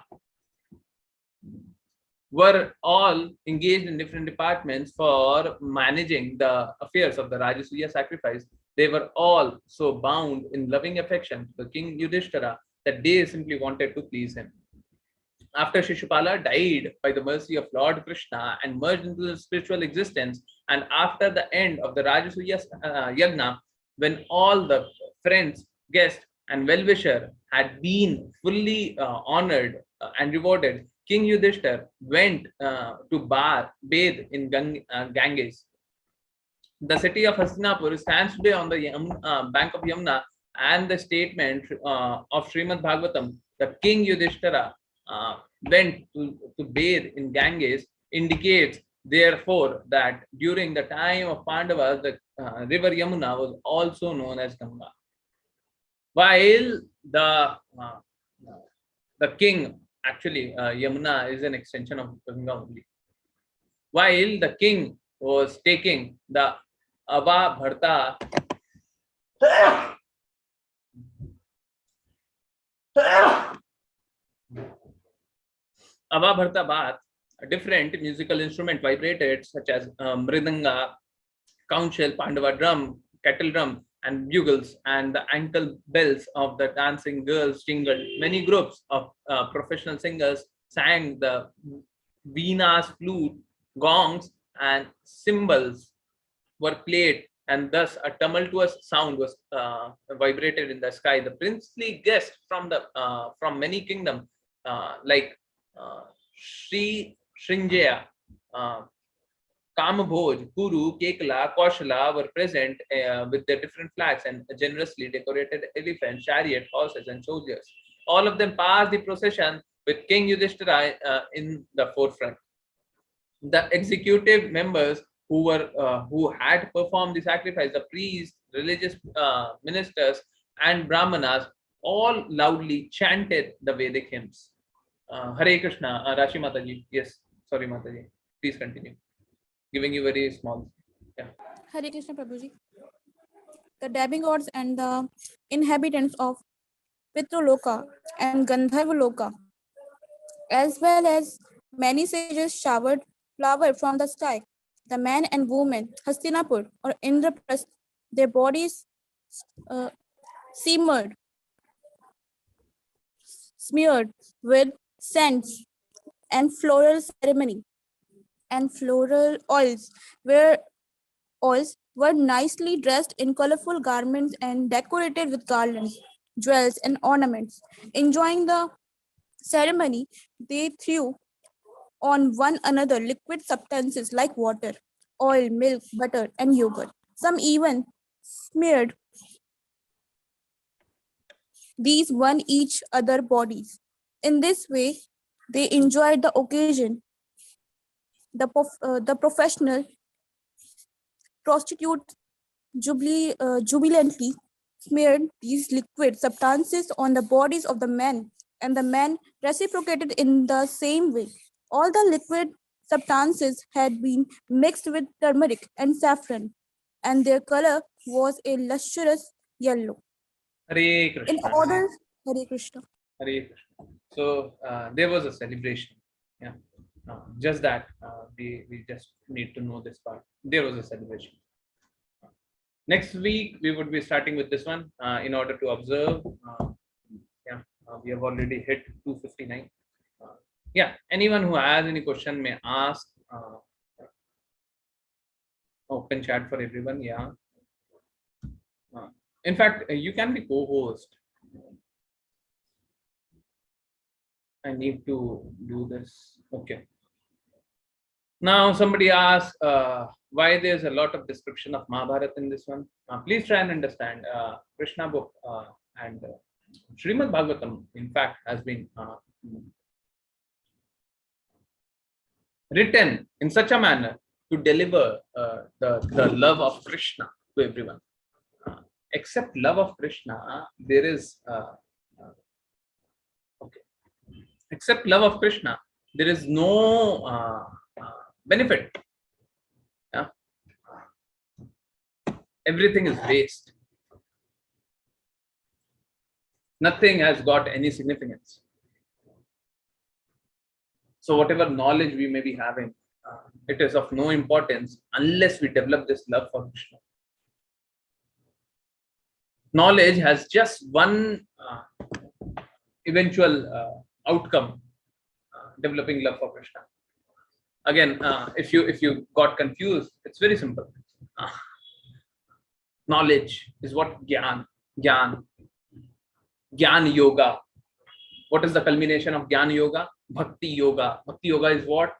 were all engaged in different departments for managing the affairs of the Rajasuya sacrifice. They were all so bound in loving affection to the King Yudhishthira that they simply wanted to please him. After Shishupala died by the mercy of Lord Krishna and merged into the spiritual existence, and after the end of the Rajasuya Yagna, when all the friends, guests, and well-wisher had been fully honored and rewarded, King Yudhishthira went to bathe in Ganges. The city of Hastinapur stands today on the bank of Yamuna, and the statement of Srimad Bhagavatam, the King Yudhishthira went to bathe in Ganges, indicates therefore that during the time of Pandavas, the river Yamuna was also known as Ganga. While the king, actually Yamuna is an extension of Ganga only. While the king was taking the Ava Bharta bath, a different musical instrument vibrated, such as mridanga, conch shell, Pandava drum, kettle drum, and bugles, and the ankle bells of the dancing girls jingled. Many groups of professional singers sang the veenas, flute, gongs, and cymbals were played, and thus a tumultuous sound was vibrated in the sky. The princely guests from many kingdoms, like Sri Srinjaya, Kamabhoj, Kuru, Kekala, Kaushala were present with their different flags and generously decorated elephants, chariot, horses, and soldiers. All of them passed the procession with King Yudhishthira in the forefront. The executive members who had performed the sacrifice, the priests, religious ministers, and brahmanas, all loudly chanted the Vedic hymns. Hare Krishna, Rashi Mataji. Yes, sorry Mataji. Please continue. Giving you very small. Yeah. Hare Krishna Prabhuji. The demigods and the inhabitants of Pitraloka and Gandharvaloka, as well as many sages, showered flowers from the sky. The men and women, Hastinapur or Indraprasth, their bodies simmered smeared with scents and floral ceremony and floral oils were nicely dressed in colorful garments and decorated with garlands, jewels, and ornaments. Enjoying the ceremony, they threw on one another liquid substances like water, oil, milk, butter, and yogurt. Some even smeared these on each other bodies. In this way, they enjoyed the occasion. The professional prostitutes jubilantly smeared these liquid substances on the bodies of the men, and the men reciprocated in the same way. All the liquid substances had been mixed with turmeric and saffron, and their color was a lustrous yellow. Hare In Krishna. order, Hare Krishna. Hare Krishna. So there was a celebration. Yeah. Just that we just need to know this part. There was a celebration. Next week we would be starting with this one in order to observe. We have already hit 2:59. Yeah, anyone who has any question may ask. Open chat for everyone. Yeah. In fact, you can be co-host. I need to do this. Okay. Now somebody asked why there's a lot of description of Mahabharata in this one. Please try and understand. Krishna book and Srimad Bhagavatam, in fact, has been written in such a manner to deliver the love of Krishna to everyone. Except love of Krishna, there is except love of Krishna, there is no benefit. Yeah? Everything is waste. Nothing has got any significance. So whatever knowledge we may be having, it is of no importance unless we develop this love for Krishna. Knowledge has just one eventual outcome, developing love for Krishna. Again, if you got confused, it's very simple. Knowledge is what Gyan yoga. What is the culmination of Gyan yoga? Bhakti yoga. Bhakti yoga is what?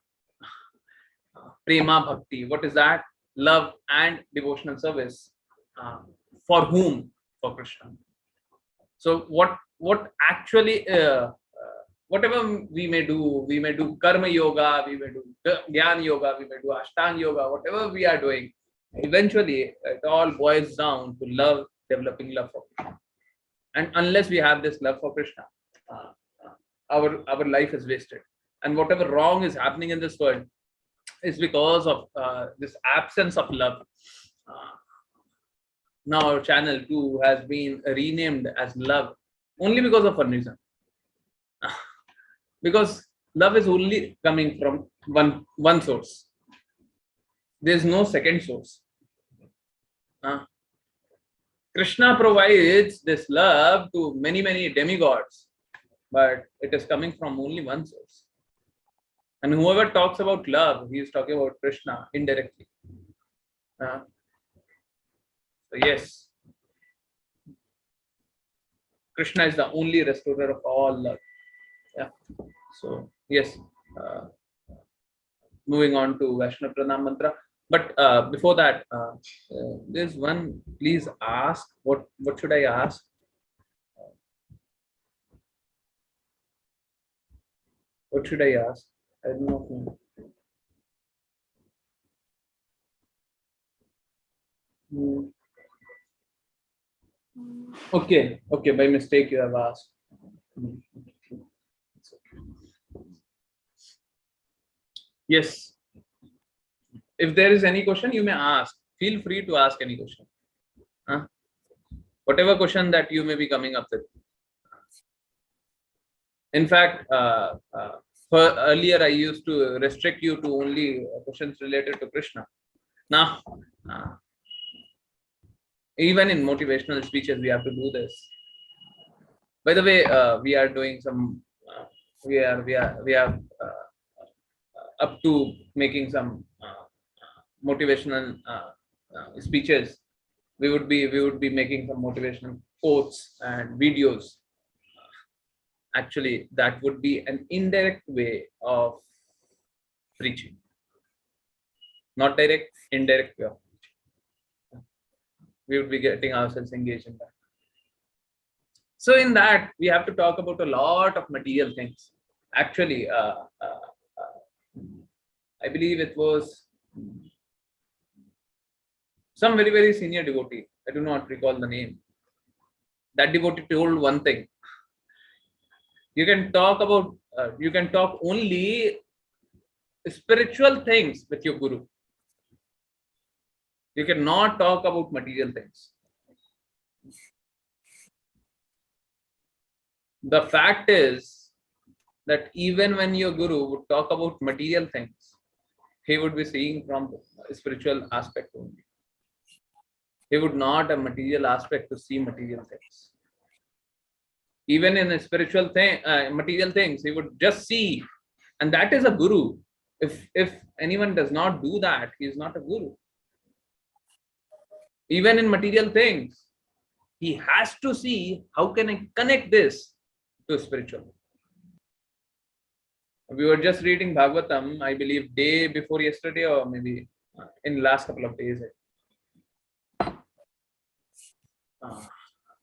Prema bhakti. What is that? Love and devotional service. For whom? For Krishna. So what actually whatever we may do karma yoga, we may do Gyan yoga, we may do Ashtanga yoga, whatever we are doing, eventually it all boils down to love, developing love for Krishna. And unless we have this love for Krishna, our life is wasted. And whatever wrong is happening in this world is because of this absence of love. Now our channel too has been renamed as Love only because of one reason. Because love is only coming from one source. There's no second source. Krishna provides this love to many demigods, but it is coming from only one source. And whoever talks about love, he is talking about Krishna indirectly. So yes, Krishna is the only restorer of all love. Yeah. So yes, moving on to Vaishnava Pranam Mantra. But before that, there's one. Please ask. What should I ask? What should I ask? I don't know. Okay. By mistake, you have asked. Yes. If there is any question, you may ask. Feel free to ask any question. Whatever question that you may be coming up with. In fact, earlier I used to restrict you to only questions related to Krishna. Now, even in motivational speeches, we have to do this. By the way, we are doing some. We are up to making some motivational speeches. We would be making some motivational quotes and videos. Actually, that would be an indirect way of preaching, not direct, indirect way of preaching. We would be getting ourselves engaged in that. So in that, we have to talk about a lot of material things. Actually, I believe it was some very, very senior devotee. I do not recall the name. That devotee told one thing. You can talk only spiritual things with your guru. You cannot talk about material things. The fact is that even when your guru would talk about material things, he would be seeing from the spiritual aspect only. He would not have material aspect to see material things. Even in a spiritual thing, material things, he would just see, and that is a guru. If anyone does not do that, he is not a guru. Even in material things, he has to see how can I connect this to spiritual. We were just reading Bhagavatam, I believe day before yesterday, or maybe in last couple of days.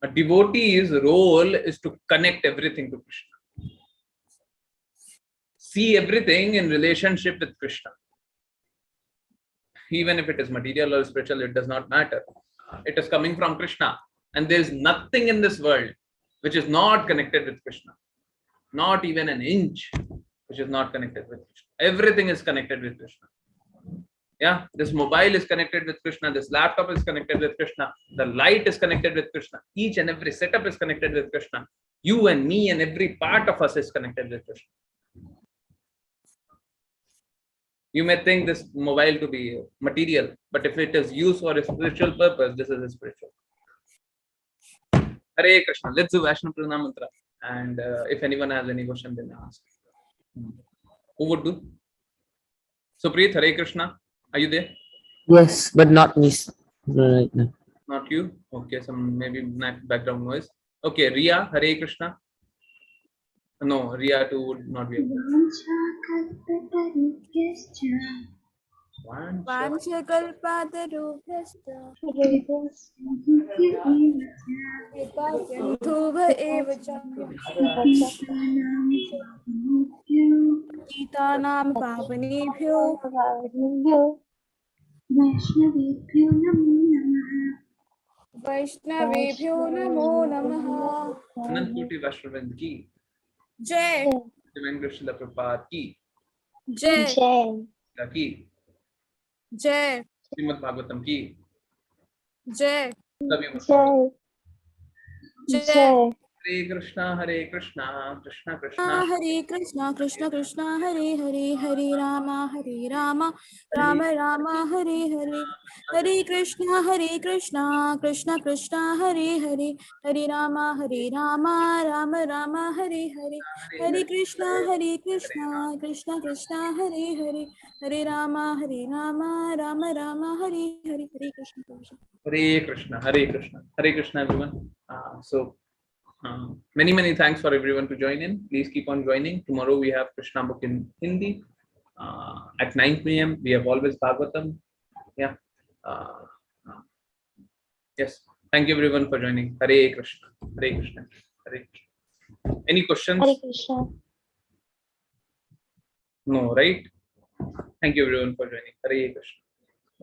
A devotee's role is to connect everything to Krishna. See everything in relationship with Krishna. Even if it is material or spiritual, it does not matter. It is coming from Krishna. And there is nothing in this world which is not connected with Krishna. Not even an inch which is not connected with Krishna. Everything is connected with Krishna. Yeah, this mobile is connected with Krishna. This laptop is connected with Krishna. The light is connected with Krishna. Each and every setup is connected with Krishna. You and me and every part of us is connected with Krishna. You may think this mobile to be material, but if it is used for a spiritual purpose, this is a spiritual. Hare Krishna. Let's do Vaishnava Pranam Mantra. And if anyone has any question, then ask. Who would do? Supreet, Hare Krishna. Are you there? Yes, but not me right now. Not you? Okay, some maybe background noise. Okay, Riya, Hare Krishna. No, Riya too would not be able. कृपासिन्धुभ एव च गीतानां पावनेभ्यो वैष्णवेभ्यो नमो नमः। अनंत कोटि वैष्णववृंद की जय। Divine Krishna प्रपात की जय। की जय। श्रीमद् भागवतम की जय। जय। हरे कृष्णा कृष्णा कृष्णा हरे कृष्णा कृष्णा कृष्णा हरे हरे हरे राम राम राम हरे हरे हरे कृष्णा कृष्णा कृष्णा हरे हरे हरे राम राम राम हरे हरे हरे कृष्णा कृष्णा कृष्णा हरे हरे हरे राम राम राम हरे हरे हरे कृष्ण हरे Krishna everyone. So many thanks for everyone to join in. Please keep on joining. Tomorrow we have Krishna book in Hindi at 9 p.m. We have always Bhagavatam. Yeah. Yes. Thank you everyone for joining. Hare Krishna. Hare Krishna. Hare Krishna. Any questions? Hare Krishna. No, right? Thank you everyone for joining. Hare Krishna.